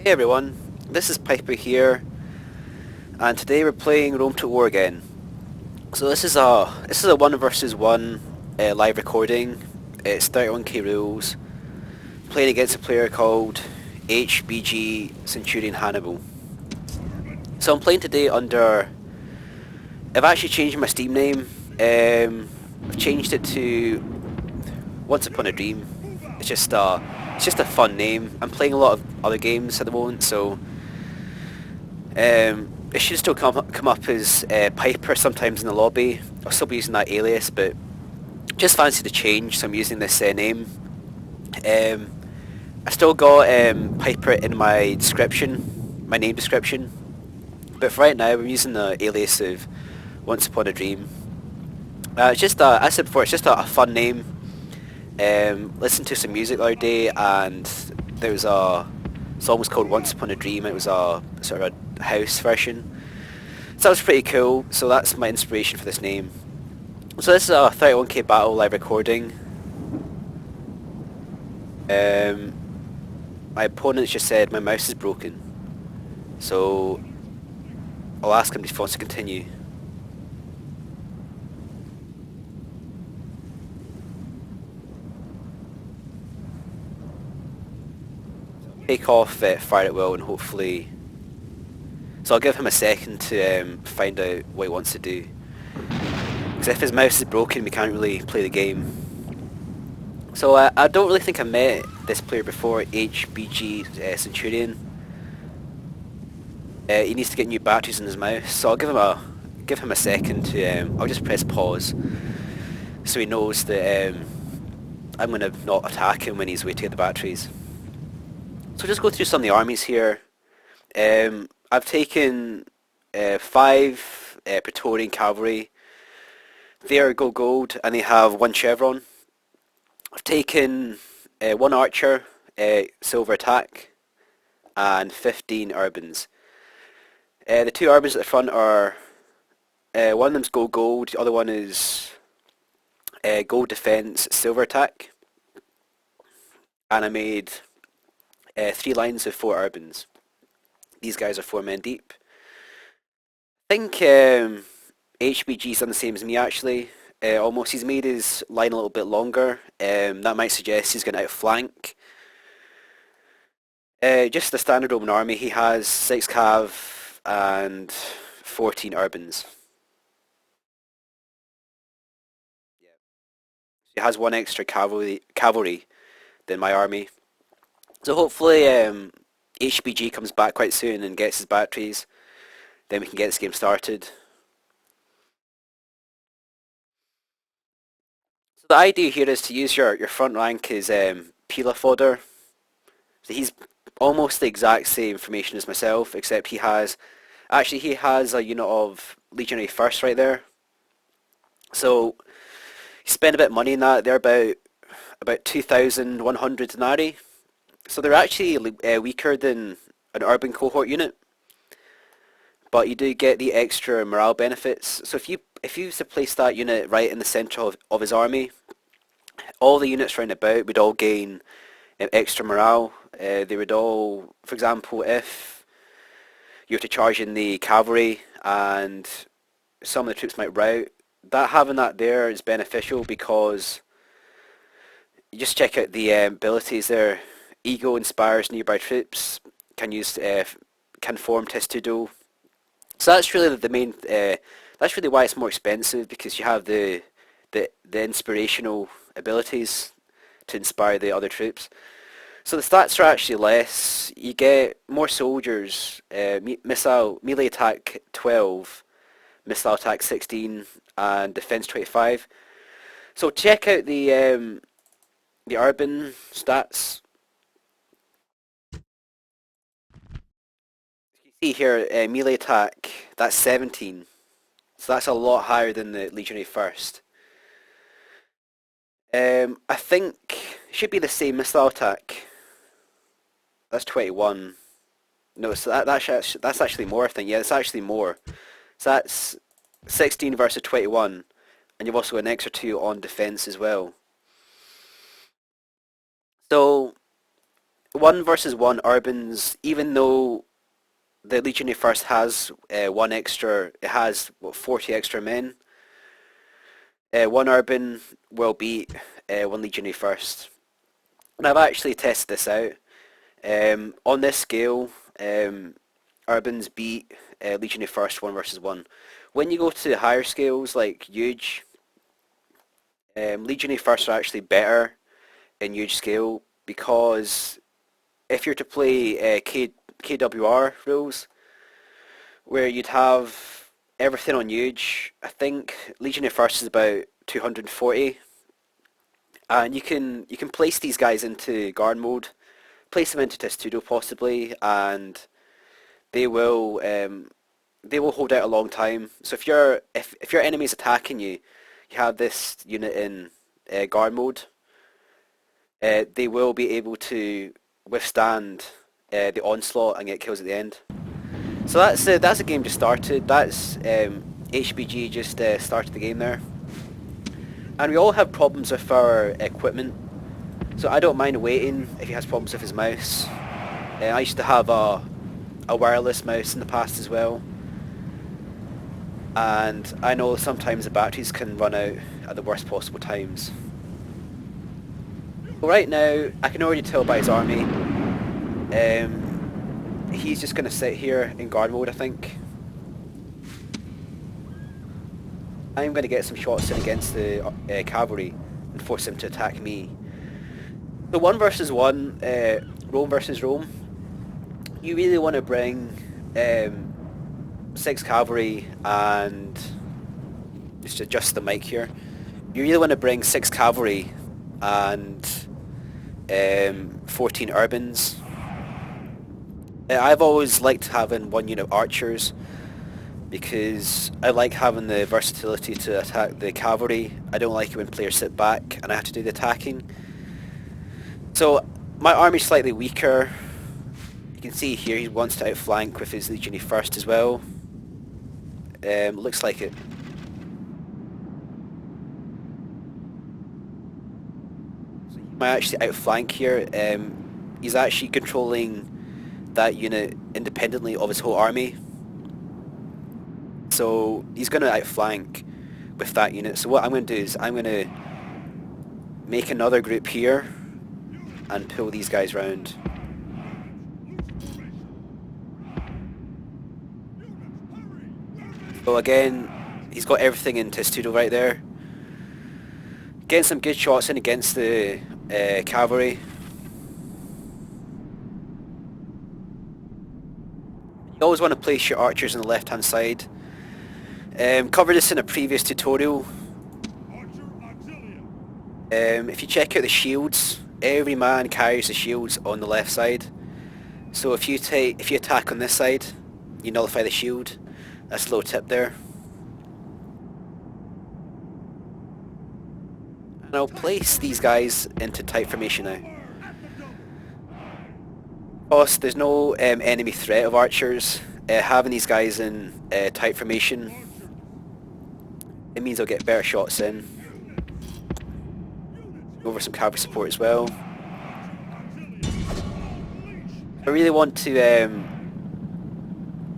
Hey everyone, this is Piper here, and today we're playing Rome to War again. So this is a one versus one live recording. It's 31k rules, playing against a player called HBG Centurion Hannibal. So I'm playing today under. I've actually changed my Steam name. I've changed it to Once Upon a Dream. It's just a fun name. I'm playing a lot of other games at the moment, so it should still come up as Piper sometimes in the lobby. I'll still be using that alias, but just fancy the change, so I'm using this name. Um, I still got Piper in my description, my name description, but for right now I'm using the alias of Once Upon a Dream. It's just as I said before, it's just a fun name. Listened to some music the other day, and there was a song was called Once Upon a Dream. It was a sort of a house version. So that was pretty cool. So that's my inspiration for this name. So this is a 31k battle live recording. Um, my opponent just said my mouse is broken. So I'll ask him if he wants to continue. Take off, fire at will, and hopefully... So I'll give him a second to find out what he wants to do. Because if his mouse is broken, we can't really play the game. So I don't really think I met this player before, HBG Centurion. He needs to get new batteries in his mouse, so I'll give him a second to. I'll just press pause, so he knows that I'm gonna not attack him when he's waiting to get the batteries. So just go through some of the armies here. I've taken 5 Praetorian cavalry. They are gold, and they have 1 chevron. I've taken 1 archer, silver attack, and 15 urbans. The 2 urbans at the front are one of them's gold, the other one is gold defense, silver attack, and I made 3 lines of 4 urbans. These guys are 4 men deep. I think HBG's done the same as me actually. Almost, he's made his line a little bit longer. That might suggest he's going to outflank. Just the standard Roman army, he has 6 cav and 14 urbans. Yeah. He has 1 extra cavalry than my army. So hopefully HBG comes back quite soon and gets his batteries. Then we can get this game started. So the idea here is to use your front rank as Pila fodder. So he's almost the exact same formation as myself, except he has a unit of Legionary First right there. So he spent a bit of money in that. They're about 2,100 denarii. So they're actually weaker than an urban cohort unit, but you do get the extra morale benefits. So if you place that unit right in the centre of his army, all the units round about would all gain extra morale. They would all, for example, if you were to charge in the cavalry and some of the troops might rout, having that there is beneficial because you just check out the abilities there. Ego inspires nearby troops, can form testudo. So that's really the main. That's really why it's more expensive, because you have the inspirational abilities to inspire the other troops. So the stats are actually less. You get more soldiers, missile melee attack 12, missile attack 16, and defense 25. So check out the urban stats. You see here, melee attack, that's 17. So that's a lot higher than the Legionary First. I think it should be the same missile attack. That's 21. No, so that's actually more, I think. Yeah, it's actually more. So that's 16 versus 21. And you've also got an extra 2 on defense as well. So 1 versus 1 Urbans, even though the Legionary First has one extra, it has what, 40 extra men. One Urban will beat one Legionary First, and I've actually tested this out. On this scale, Urbans beat Legionary First 1 versus 1. When you go to higher scales like Huge, Legionary First are actually better in Huge scale because if you're to play KWR rules, where you'd have everything on Huge, I think Legionary First is about 240, and you can place these guys into guard mode, place them into Testudo possibly, and they will they will hold out a long time. So if your enemy is attacking you, you have this unit in guard mode. They will be able to withstand the onslaught and get kills at the end. So that's the game just started. That's HBG just started the game there, and we all have problems with our equipment. So I don't mind waiting if he has problems with his mouse. I used to have a wireless mouse in the past as well, and I know sometimes the batteries can run out at the worst possible times. But right now, I can already tell by his army, he's just going to sit here in guard mode, I think. I'm going to get some shots in against the cavalry and force him to attack me. So 1 versus 1, Rome versus Rome, you really want to bring 6 cavalry and... just adjust the mic here. You really want to bring 6 cavalry and 14 urbans. I've always liked having 1 unit of archers because I like having the versatility to attack the cavalry. I don't like it when players sit back and I have to do the attacking. So my army's slightly weaker. You can see here he wants to outflank with his Legionary First as well. Looks like it. So he might actually outflank here. He's actually controlling that unit independently of his whole army. So he's going to outflank with that unit. So what I'm going to do is I'm going to make another group here and pull these guys round. So again, he's got everything in Testudo right there. Getting some good shots in against the cavalry. You always want to place your archers on the left hand side. Covered this in a previous tutorial. If you check out the shields, every man carries the shields on the left side. So if you attack on this side, you nullify the shield. That's a little tip there. And I'll place these guys into tight formation now. Of course, there's no enemy threat of archers. Having these guys in tight formation, it means I'll get better shots in. Over some cavalry support as well. I really want to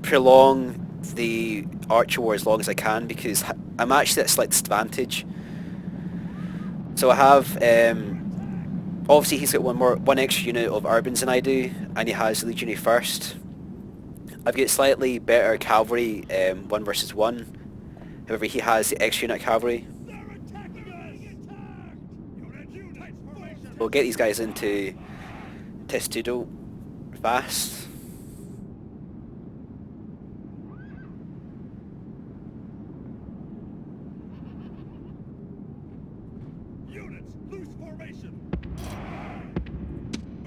prolong the archer war as long as I can because I'm actually at a slight disadvantage. So I have, obviously he's got one extra unit of urbans than I do, and he has the Legionary First. I've got slightly better cavalry 1 versus 1. However, he has the extra unit of cavalry. We'll get these guys into Testudo fast. Units, loose formation.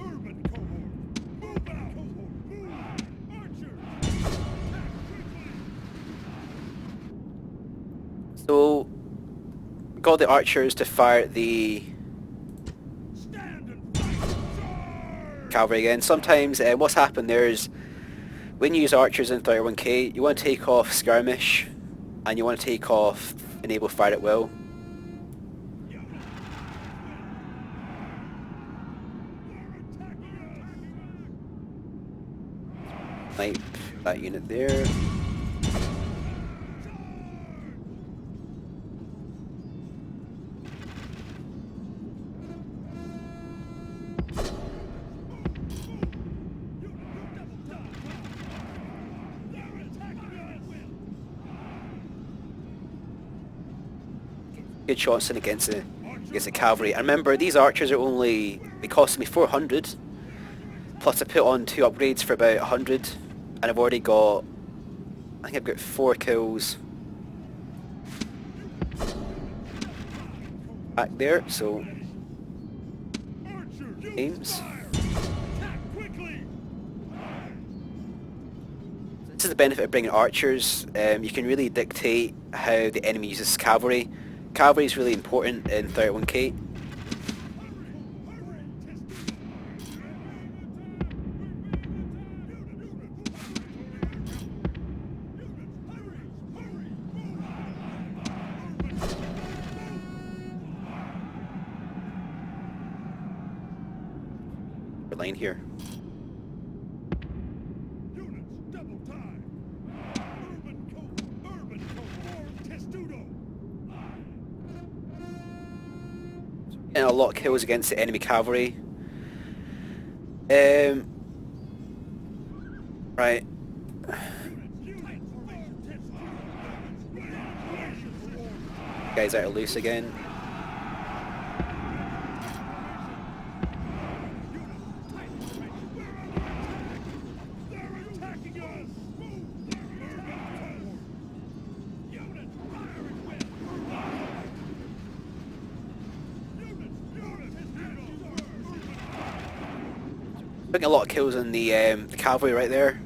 Urban cohort, move out. Cohort, move. Archers, attack quickly. So, got the archers to fire the cavalry again. Sometimes what's happened there is when you use archers in 31k, you want to take off skirmish and you want to take off enable fire at will. Snipe that unit there. Good shots in against the cavalry. And remember, these archers are only, they cost me 400. Plus I put on 2 upgrades for about 100. And I've already got, I think I've got 4 kills back there, so aims. This is the benefit of bringing archers. You can really dictate how the enemy uses cavalry. Cavalry is really important in 31k. Line here. And a lot of kills against the enemy cavalry. Right. Guys out of loose again. Putting a lot of kills on the cavalry right there.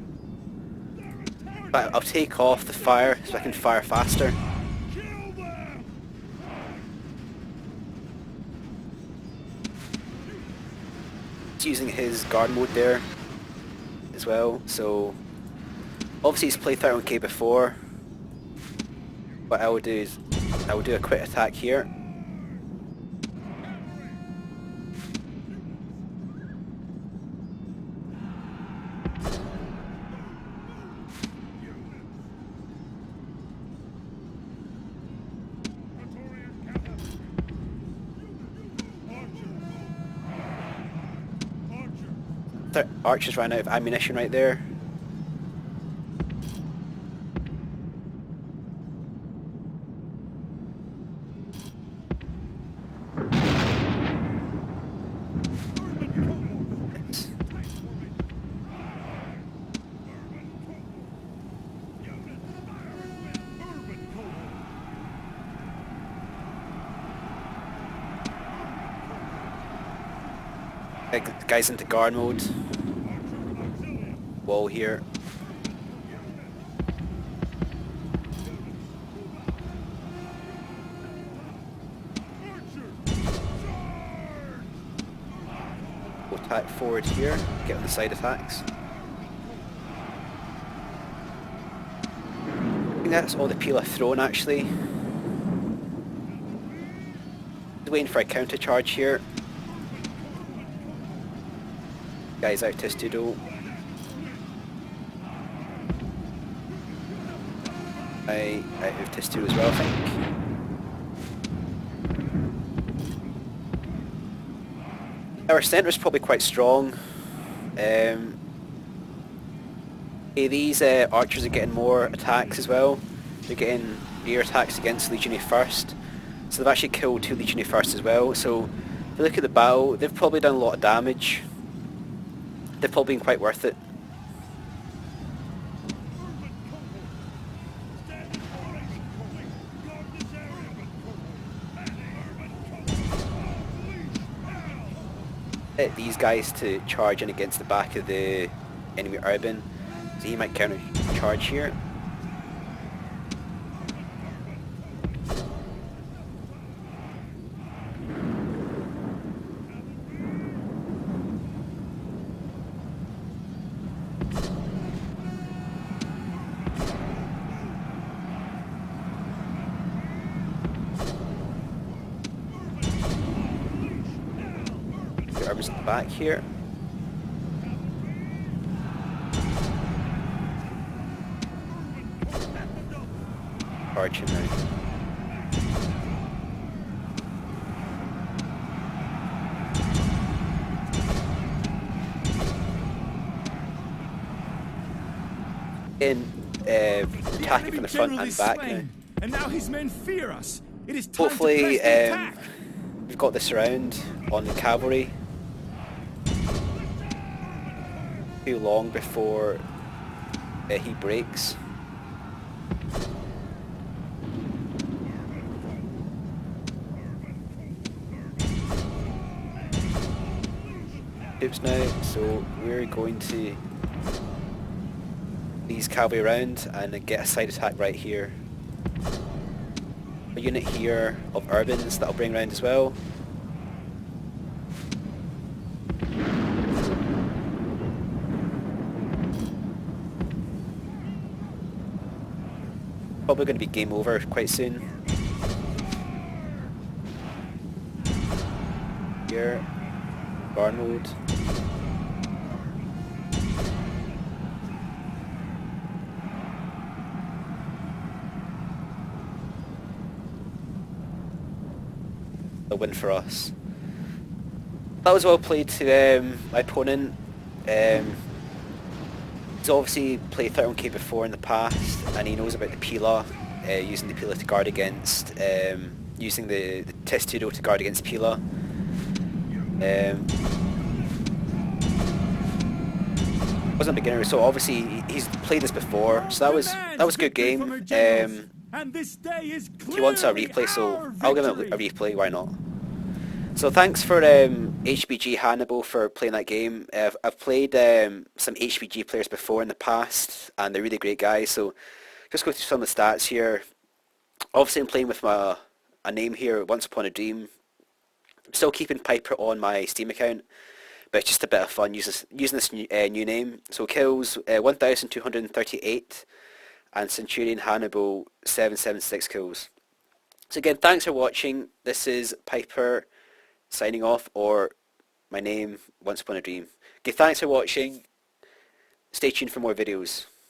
But I'll take off the fire so I can fire faster. He's using his guard mode there as well, so obviously he's played 31k before. What I will do is I will do a quick attack here. Archers ran out of ammunition right there. Guys into guard mode. Wall here. We'll attack forward here, get on the side attacks. I think that's all the peel I've thrown actually. Just waiting for a counter charge here. Guys out to Studo. Out of Testudo as well, I think. Our centre is probably quite strong. These archers are getting more attacks as well. They're getting rear attacks against Legionary First. So they've actually killed 2 Legionary First as well. So if you look at the battle, they've probably done a lot of damage. They've probably been quite worth it. Hit these guys to charge in against the back of the enemy urban, so he might counter charge here. The urban's at the back here. Archer now. In The attacking from enemy the front general and is back now. slain, and now his men fear us. It is time Hopefully to press the attack. we've got this round on the cavalry. Too long before he breaks. Troops now, so we're going to these cavalry around and get a side attack right here. A unit here of urbans that I'll bring around as well. Probably going to be game over quite soon. Here, bar mode. A win for us. That was well played to my opponent. He's obviously played 31k before in the past, and he knows about the Pila, using the Pila to guard against, using the Testudo to guard against Pila. Wasn't a beginner, so obviously he's played this before, so that was a good game. And this day is He wants a clearly replay, so our I'll give him a victory. replay, why not? So thanks for HBG Hannibal for playing that game. I've played some HBG players before in the past, and they're really great guys, so just go through some of the stats here. Obviously I'm playing with a name here, OnceUponADream. I'm still keeping Piper on my Steam account, but it's just a bit of fun using this new name. So kills 1,238 and Centurion Hannibal 776 kills. So again, thanks for watching. This is Piper signing off, or my name, OnceUponADream. Okay, thanks for watching. Stay tuned for more videos.